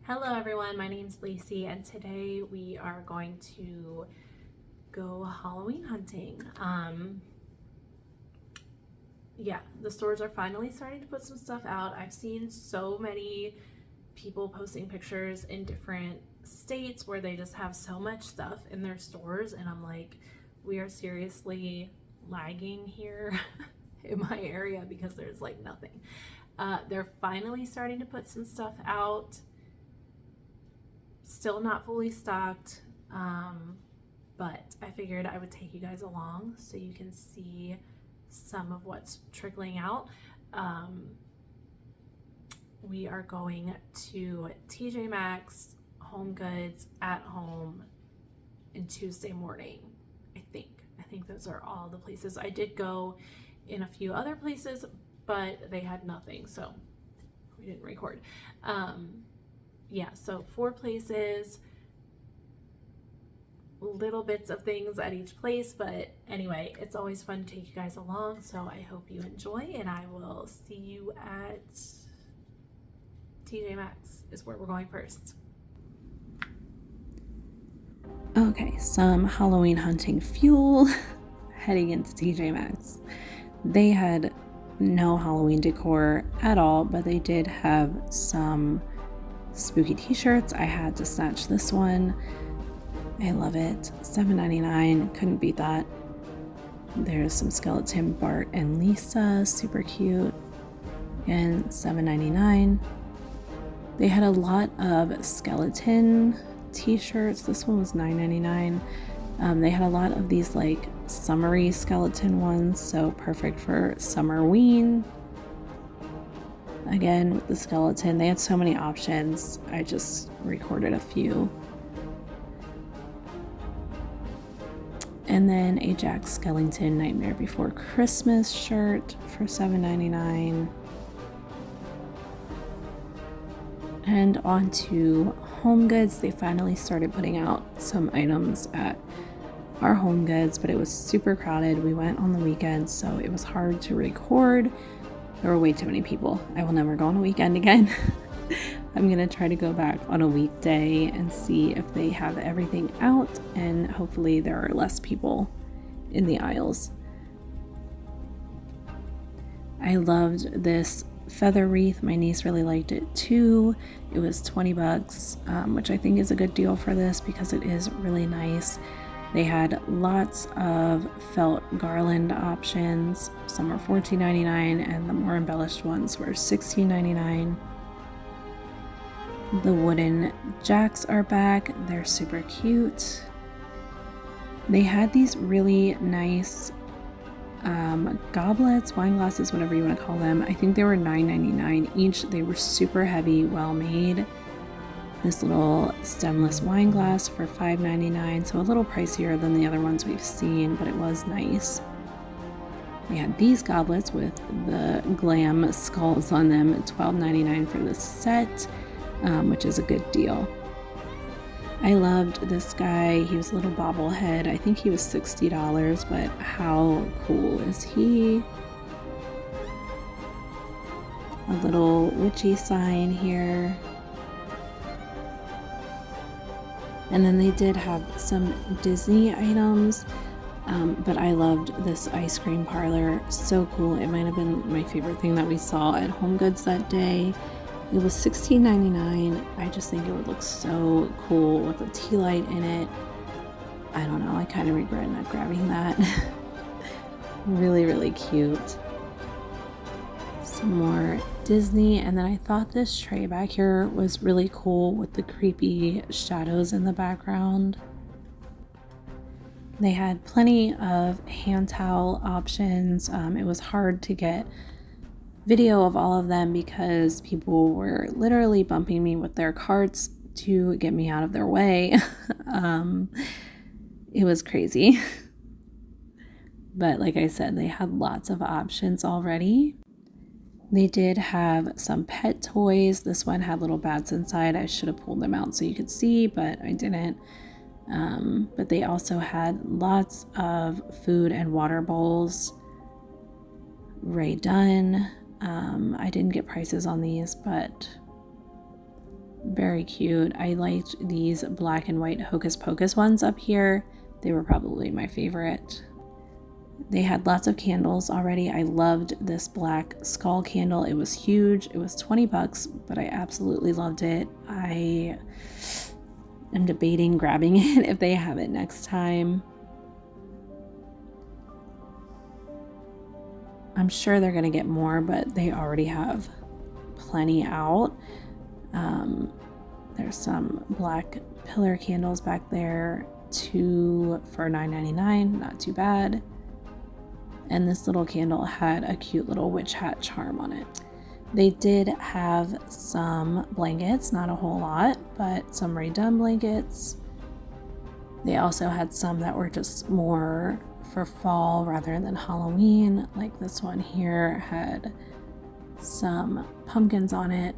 Hello everyone, my name's Lacey and today we are going to go Halloween hunting. Yeah, the stores are finally starting to put some stuff out. I've seen so many people posting pictures in different states where they just have so much stuff in their stores and I'm like, we are seriously lagging here in my area because there's like nothing. They're finally starting to put some stuff out. Still not fully stocked, but I figured I would take you guys along so you can see some of what's trickling out. We are going to TJ Maxx, Home Goods, At Home, and Tuesday morning, I think those are all the places. I did go in a few other places, but they had nothing, so we didn't record. Yeah, so 4 places, little bits of things at each place, but anyway, it's always fun to take you guys along, so I hope you enjoy, and I will see you at TJ Maxx is where we're going first. Okay, some Halloween hunting fuel heading into TJ Maxx. They had no Halloween decor at all, but they did have some spooky t-shirts. I had to snatch this one. I love it. $7.99, couldn't beat that. There's some skeleton Bart and Lisa, super cute, and $7.99. They had a lot of skeleton t-shirts. This one was $9.99. They had a lot of these like summery skeleton ones, so perfect for Summerween. Again, with the skeleton, they had so many options. I just recorded a few. And then a Jack Skellington Nightmare Before Christmas shirt for $7.99. And on to Home Goods. They finally started putting out some items at our Home Goods, but it was super crowded. We went on the weekend, so it was hard to record. There were way too many people. I will never go on a weekend again. I'm gonna try to go back on a weekday and see if they have everything out, and hopefully there are less people in the aisles. I loved this feather wreath. My niece really liked it too. It was $20, which I think is a good deal for this because it is really nice. They had lots of felt garland options. Some were $14.99 and the more embellished ones were $16.99. The wooden jacks are back. They're super cute. They had these really nice goblets, wine glasses, whatever you want to call them. I think they were $9.99 each. They were super heavy, well made. This little stemless wine glass for $5.99, so a little pricier than the other ones we've seen, but it was nice. We had these goblets with the glam skulls on them at $12.99 for this set, which is a good deal. I loved this guy. He was a little bobblehead. I think he was $60, but how cool is he? A little witchy sign here. And then they did have some Disney items, but I loved this ice cream parlor. So cool. It might have been my favorite thing that we saw at Home Goods that day. It was $16.99. I just think it would look so cool with a tea light in it. I don't know. I kind of regret not grabbing that. Really, really cute. Some more Disney, and then I thought this tray back here was really cool with the creepy shadows in the background. They had plenty of hand towel options. It was hard to get video of all of them because people were literally bumping me with their carts to get me out of their way. It was crazy. But like I said, they had lots of options already. They did have some pet toys. This one had little bats inside. I should have pulled them out so you could see, but I didn't. But they also had lots of food and water bowls. Ray Dunn. I didn't get prices on these, but Very cute. I liked these black and white Hocus Pocus ones up here. They were probably my favorite. They had lots of candles already. I loved this black skull candle. It was huge. It was 20 bucks, but I absolutely loved it. I am debating grabbing it if they have it next time. I'm sure they're going to get more, but they already have plenty out. There's some black pillar candles back there, 2 for $9.99, not too bad. And this little candle had a cute little witch hat charm on it. They did have some blankets, not a whole lot, but some Rae Dunn blankets. They also had some that were just more for fall rather than Halloween. Like this one here had some pumpkins on it.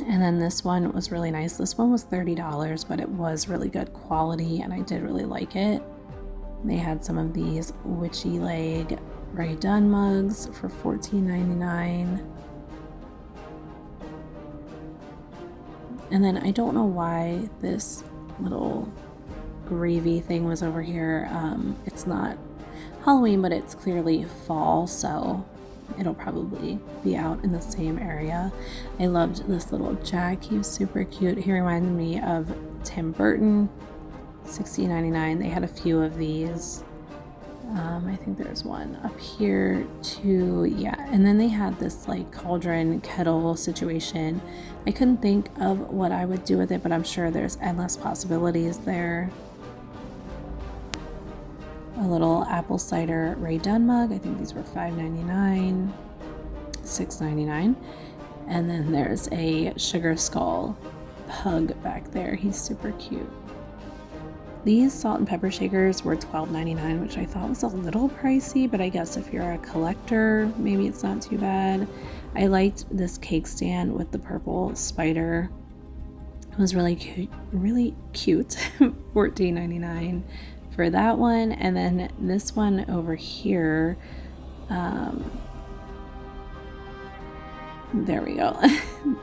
And then this one was really nice. This one was $30, but it was really good quality and I did really like it. They had some of these witchy leg Rae Dunn mugs for $14.99. And then I don't know why this little gravy thing was over here. It's not Halloween, but it's clearly fall, so it'll probably be out in the same area. I loved this little Jack. He was super cute. He reminded me of Tim Burton. $16.99. They had a few of these. I think there's one up here too. Yeah, and then they had this like cauldron kettle situation. I couldn't think of what I would do with it, but I'm sure there's endless possibilities there. A little apple cider Rae Dunn mug. I think these were $5.99, $6.99. And then there's a sugar skull pug back there. He's super cute. These salt and pepper shakers were $12.99, which I thought was a little pricey, but I guess if you're a collector, maybe it's not too bad. I liked this cake stand with the purple spider. It was really cute, $14.99 for that one. And then this one over here, there we go.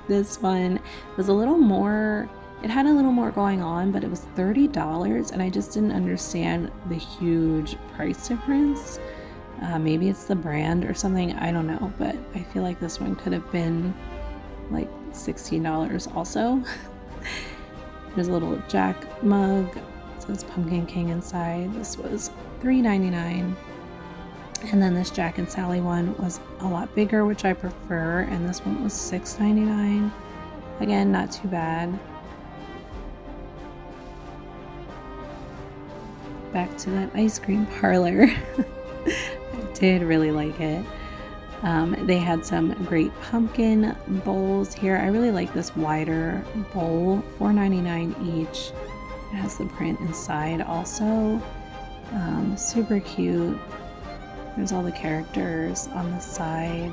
This one was a little more, it had a little more going on, but it was $30 and I just didn't understand the huge price difference. Maybe it's the brand or something, I don't know, but I feel like this one could have been like $16 also. There's a little Jack mug. It says Pumpkin King inside. This was $3.99. And then this Jack and Sally one was a lot bigger, which I prefer, and this one was $6.99. Again, not too bad. Back to that ice cream parlor. I did really like it. They had some great pumpkin bowls here. I really like this wider bowl, $4.99 each. It has the print inside also. Super cute. There's all the characters on the side.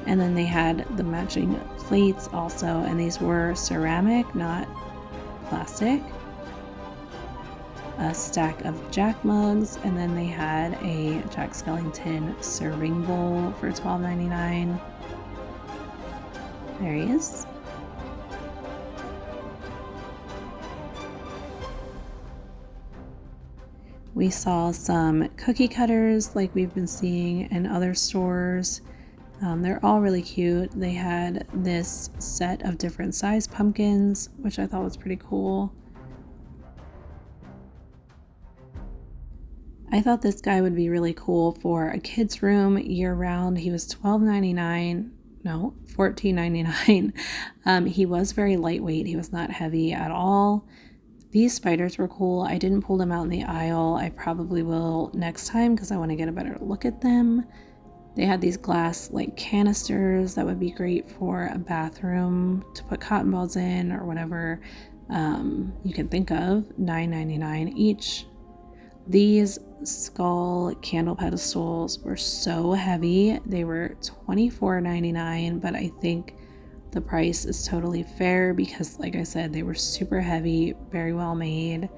And then they had the matching plates also, and these were ceramic, not plastic. A stack of Jack mugs, and then they had a Jack Skellington serving bowl for $12.99. There he is. We saw some cookie cutters like we've been seeing in other stores. They're all really cute. They had this set of different size pumpkins, which I thought was pretty cool. I thought this guy would be really cool for a kid's room year round. He was $14.99. He was very lightweight. He was not heavy at all. These spiders were cool. I didn't pull them out in the aisle. I probably will next time because I want to get a better look at them. They had these glass like canisters that would be great for a bathroom to put cotton balls in or whatever you can think of. $9.99 each. These skull candle pedestals were so heavy. They were $24.99, but I think the price is totally fair because, like I said, they were super heavy, very well made.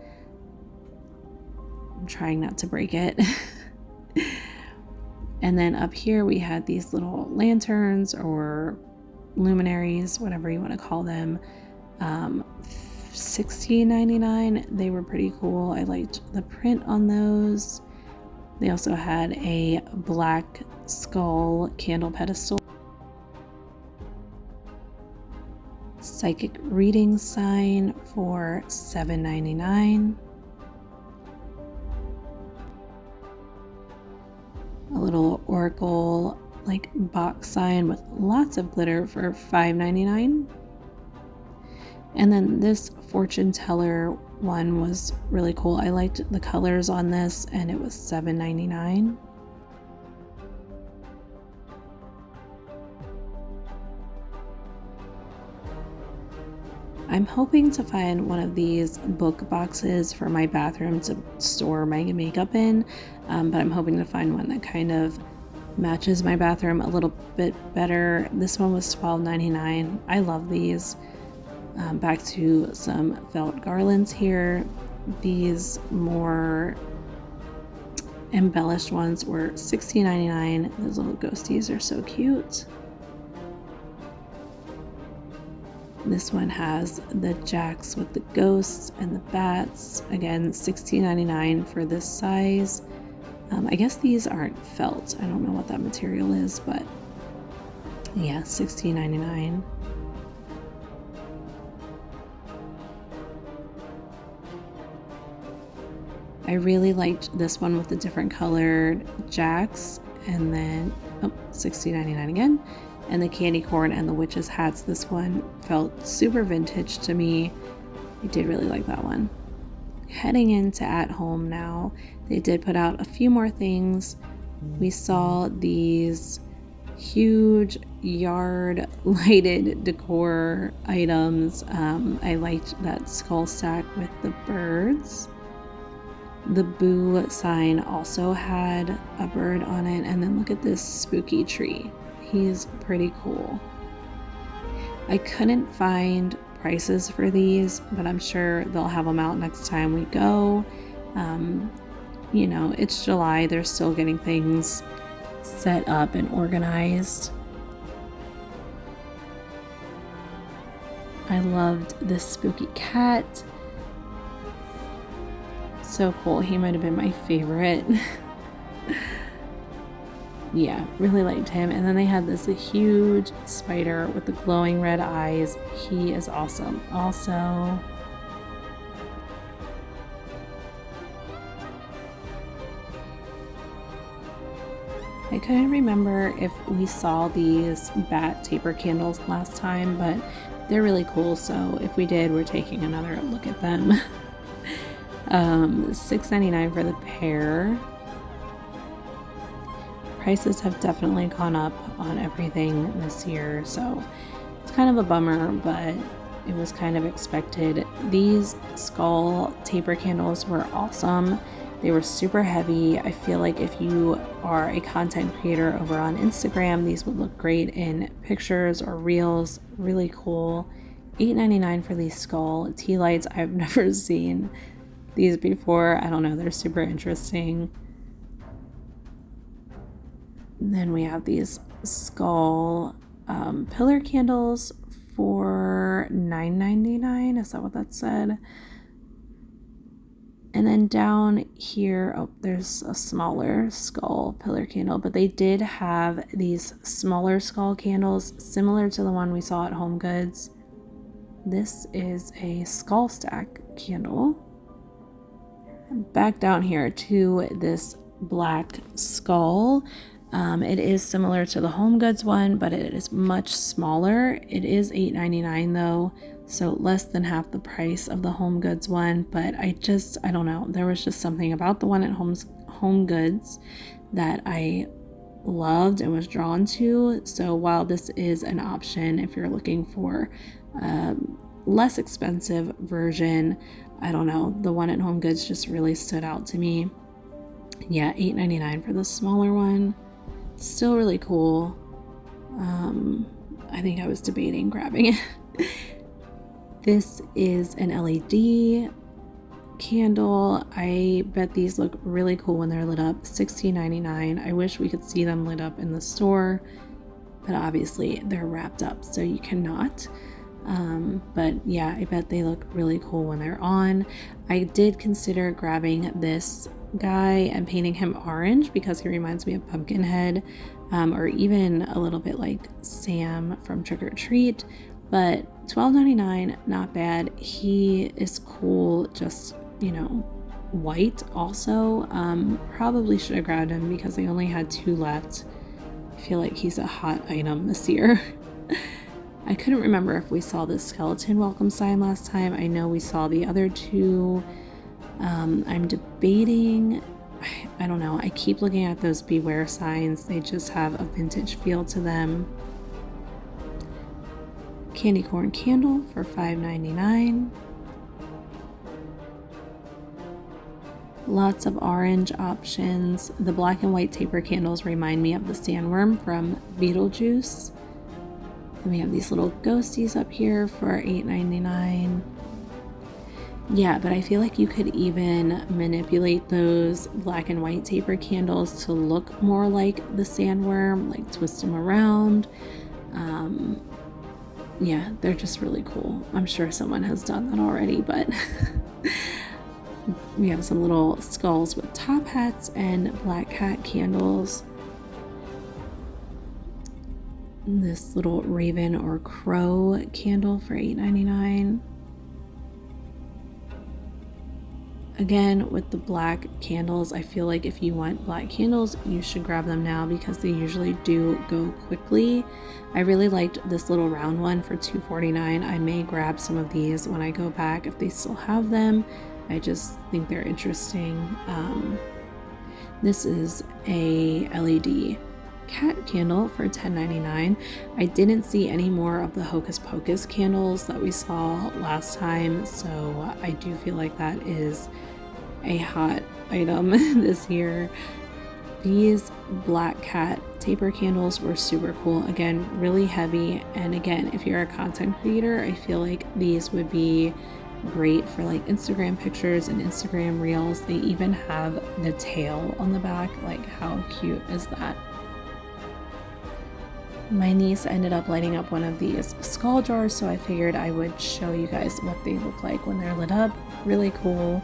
I'm trying not to break it. And then up here we had these little lanterns, or luminaries, whatever you want to call them. $16.99. They were pretty cool. I liked the print on those. They also had a black skull candle pedestal. Psychic reading sign for $7.99. A little oracle like box sign with lots of glitter for $5.99. And then this fortune teller one was really cool. I liked the colors on this, and it was $7.99. I'm hoping to find one of these book boxes for my bathroom to store my makeup in, but I'm hoping to find one that kind of matches my bathroom a little bit better. This one was $12.99. I love these. Back to some felt garlands here. These more embellished ones were $16.99. Those little ghosties are so cute. This one has the jacks with the ghosts and the bats. Again, $16.99 for this size. I guess these aren't felt. I don't know what that material is, but yeah, $16.99. I really liked this one with the different colored jacks, and then $16.99 again. And the candy corn and the witches hats. This one felt super vintage to me. I did really like that one. Heading into at home now, they did put out a few more things. We saw these huge yard lighted decor items. I liked that skull stack with the birds. The boo sign also had a bird on it, and then look at this spooky tree. He's pretty cool. I couldn't find prices for these, but I'm sure they'll have them out next time we go. You know, it's July, they're still getting things set up and organized. I loved this spooky cat. So cool. He might have been my favorite. Yeah, really liked him. And then they had this huge spider with the glowing red eyes. He is awesome. Also, I couldn't remember if we saw these bat taper candles last time, but they're really cool. So if we did, we're taking another look at them. $6.99 for the pair. Prices have definitely gone up on everything this year, so it's kind of a bummer, but it was kind of expected. These skull taper candles were awesome. They were super heavy. I feel like if you are a content creator over on Instagram, these would look great in pictures or reels. Really cool. $8.99 for these skull tea lights. I've never seen these before. I don't know, they're super interesting. Then we have these skull pillar candles for $9.99. Is that what that said? And then down here, there's a smaller skull pillar candle, but they did have these smaller skull candles similar to the one we saw at Home Goods. This is a skull stack candle. Back down here to this black skull. It is similar to the Home Goods one, but it is much smaller. It is $8.99 though, so less than half the price of the Home Goods one. But I don't know. There was just something about the one at Home Goods that I loved and was drawn to. So while this is an option if you're looking for less expensive version, I don't know, the one at Home Goods just really stood out to me. Yeah, $8.99 for the smaller one. Still really cool. I think I was debating grabbing it. This is an LED candle. I bet these look really cool when they're lit up. $16.99. I wish we could see them lit up in the store, but obviously they're wrapped up, so you cannot. But yeah, I bet they look really cool when they're on. I did consider grabbing this guy and painting him orange because he reminds me of Pumpkinhead, or even a little bit like Sam from Trick or Treat. But $12.99, not bad. He is cool, just, you know, white also. Probably should have grabbed him because they only had 2 left. I feel like he's a hot item this year. I couldn't remember if we saw the skeleton welcome sign last time. I know we saw the other 2. I'm debating, I don't know. I keep looking at those beware signs. They just have a vintage feel to them. Candy corn candle for $5.99. Lots of orange options. The black and white taper candles remind me of the sandworm from Beetlejuice. Then we have these little ghosties up here for $8.99. Yeah, but I feel like you could even manipulate those black and white taper candles to look more like the sandworm, like twist them around. Yeah, they're just really cool. I'm sure someone has done that already, but we have some little skulls with top hats and black cat candles. This little raven or crow candle for $8.99. Again, with the black candles, I feel like if you want black candles, you should grab them now because they usually do go quickly. I really liked this little round one for $2.49. I may grab some of these when I go back if they still have them. I just think they're interesting. This is a LED cat candle for $10.99. I didn't see any more of the Hocus Pocus candles that we saw last time, so I do feel like that is a hot item this year. These black cat taper candles were super cool. Again, really heavy, and again, if you're a content creator, I feel like these would be great for like Instagram pictures and Instagram reels. They even have the tail on the back. Like, how cute is that? My niece ended up lighting up one of these skull jars, so I figured I would show you guys what they look like when they're lit up. Really cool.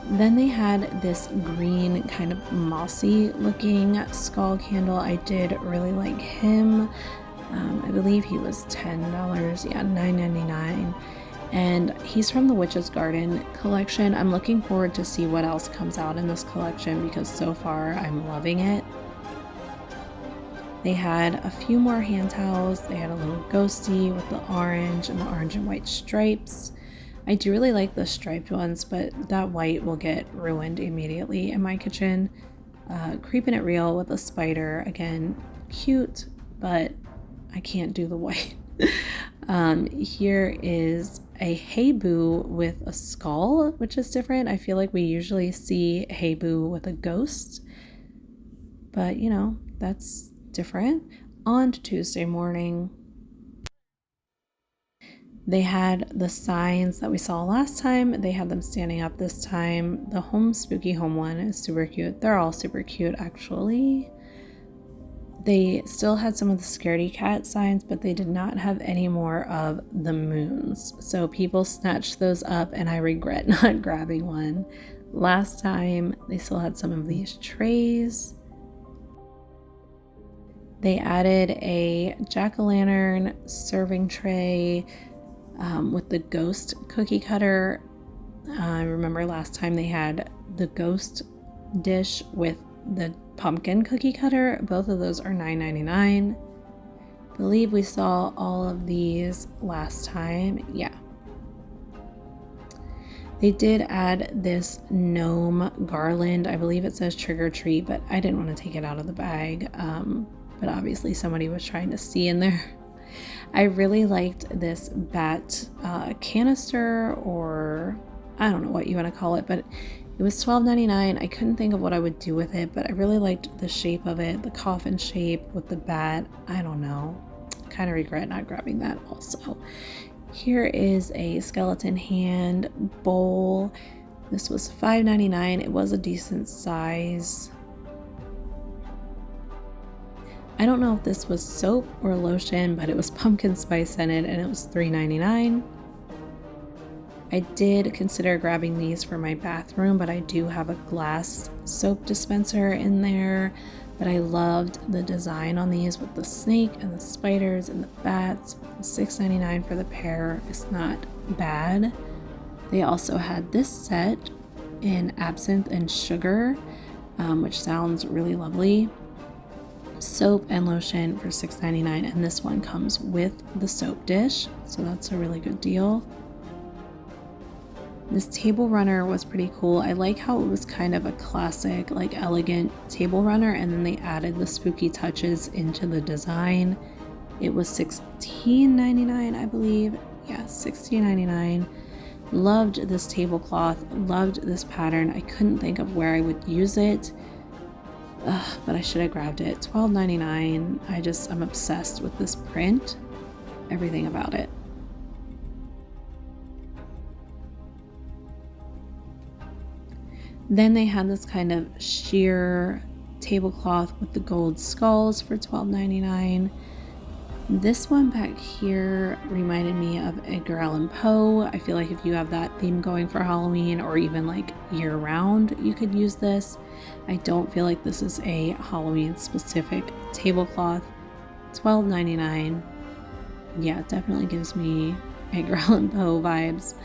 Then they had this green kind of mossy looking skull candle. I did really like him. I believe he was $10, yeah, $9.99. And he's from the Witch's Garden collection. I'm looking forward to see what else comes out in this collection because so far I'm loving it. They had a few more hand towels. They had a little ghosty with the orange and white stripes. I do really like the striped ones, but that white will get ruined immediately in my kitchen. Creeping It Real with a spider. Again, cute, but I can't do the white. Here is a Hey Boo with a skull, which is different. I feel like we usually see Hey Boo with a ghost, but you know, that's different. On to Tuesday morning. They had the signs that we saw last time. They had them standing up this time. The Home Spooky Home one is super cute. They're all super cute, actually. They still had some of the Scaredy Cat signs, but they did not have any more of the moons. So people snatched those up, and I regret not grabbing one. Last time, they still had some of these trays. They added a jack-o'-lantern serving tray with the ghost cookie cutter. I remember last time they had the ghost dish with the pumpkin cookie cutter. Both of those are $9.99. Believe we saw all of these last time. Yeah. They did add this gnome garland. I believe it says trick or treat, but I didn't want to take it out of the bag. But obviously somebody was trying to see in there. I really liked this bat canister, or I don't know what you want to call it, but it was $12.99. I couldn't think of what I would do with it, but I really liked the shape of it, the coffin shape with the bat. I don't know. Kind of regret not grabbing that also. Here is a skeleton hand bowl. This was $5.99. It was a decent size. I don't know if this was soap or lotion, but it was pumpkin spice scented and it was $3.99. I did consider grabbing these for my bathroom, but I do have a glass soap dispenser in there. But I loved the design on these with the snake and the spiders and the bats. $6.99 for the pair is not bad. They also had this set in absinthe and sugar, which sounds really lovely. Soap and lotion for $6.99, and this one comes with the soap dish, so that's a really good deal. This table runner was pretty cool. I like how it was kind of a classic, like elegant table runner, and then they added the spooky touches into the design. It was $16.99, I believe. Yeah, $16.99. Loved this tablecloth, loved this pattern. I couldn't think of where I would use it, but I should have grabbed it. $12.99. I'm obsessed with this print, everything about it. Then they had this kind of sheer tablecloth with the gold skulls for $12.99. This one back here reminded me of Edgar Allan Poe. I feel like if you have that theme going for Halloween or even like year round, you could use this. I don't feel like this is a Halloween specific tablecloth. $12.99. Yeah, it definitely gives me Edgar Allan Poe vibes.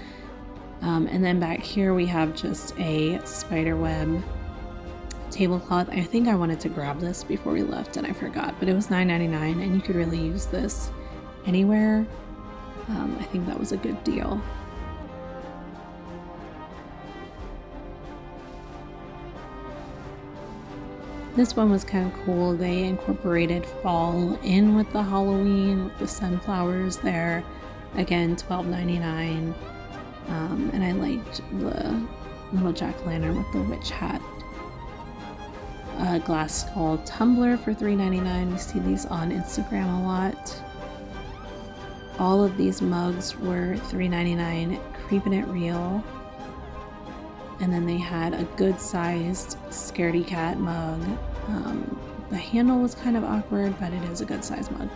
And then back here we have just a spiderweb tablecloth. I think I wanted to grab this before we left and I forgot, but it was $9.99 and you could really use this anywhere. I think that was a good deal. This one was kind of cool. They incorporated fall in with the Halloween, with the sunflowers there. Again, $12.99. And I liked the little jack-o'-lantern with the witch hat. A glass skull tumbler for $3.99. We see these on Instagram a lot. All of these mugs were $3.99, Creepin' It Real. And then they had a good-sized scaredy cat mug. The handle was kind of awkward, but it is a good-sized mug.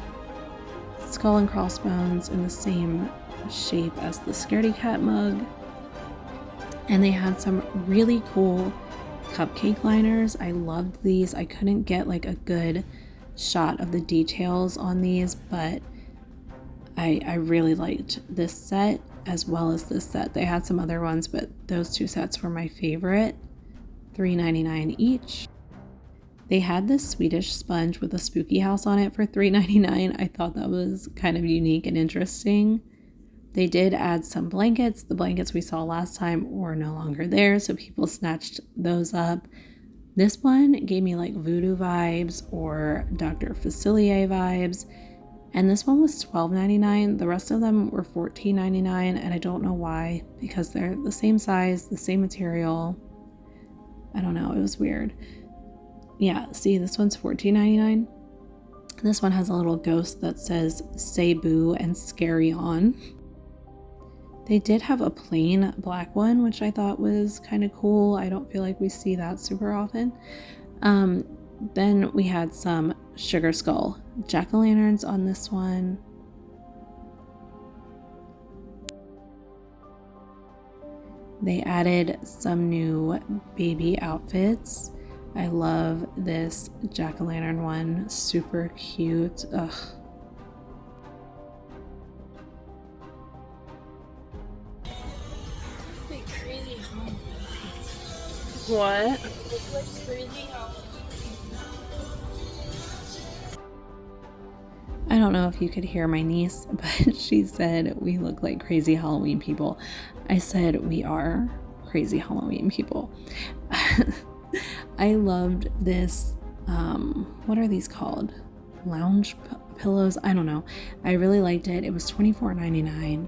Skull and crossbones in the same shape as the scaredy cat mug. And they had some really cool cupcake liners. I loved these. I couldn't get like a good shot of the details on these, but I really liked this set as well as this set. They had some other ones, but those two sets were my favorite. $3.99 each. They had this Swedish sponge with a spooky house on it for $3.99. I thought that was kind of unique and interesting. They did add some blankets. The blankets we saw last time were no longer there, so people snatched those up. This one gave me like voodoo vibes or Dr. Facilier vibes. And this one was $12.99. The rest of them were $14.99, and I don't know why, because they're the same size, the same material. I don't know, it was weird. Yeah, see, this one's $14.99. This one has a little ghost that says "Say Boo" and "Scary On." They did have a plain black one, which I thought was kind of cool. I don't feel like we see that super often. Then we had some sugar skull jack-o'-lanterns on this one. They added some new baby outfits. I love this jack-o'-lantern one, super cute. Ugh. What? I don't know if you could hear my niece, but she said we look like crazy Halloween people. I said we are crazy Halloween people. I loved this, what are these called? Lounge pillows? I don't know. I really liked it. It was $24.99.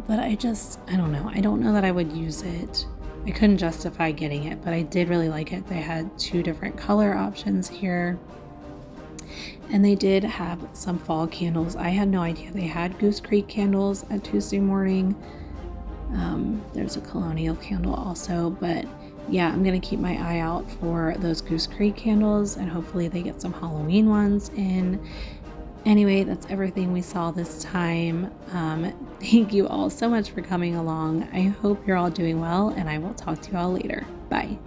But I don't know. I don't know that I would use it. I couldn't justify getting it, but I did really like it. They had two different color options here. And they did have some fall candles. I had no idea they had Goose Creek candles at Tuesday morning. There's a colonial candle also, but yeah, I'm gonna keep my eye out for those Goose Creek candles, and hopefully they get some Halloween ones in. Anyway, that's everything we saw this time. Thank you all so much for coming along. I hope you're all doing well, and I will talk to you all later. Bye.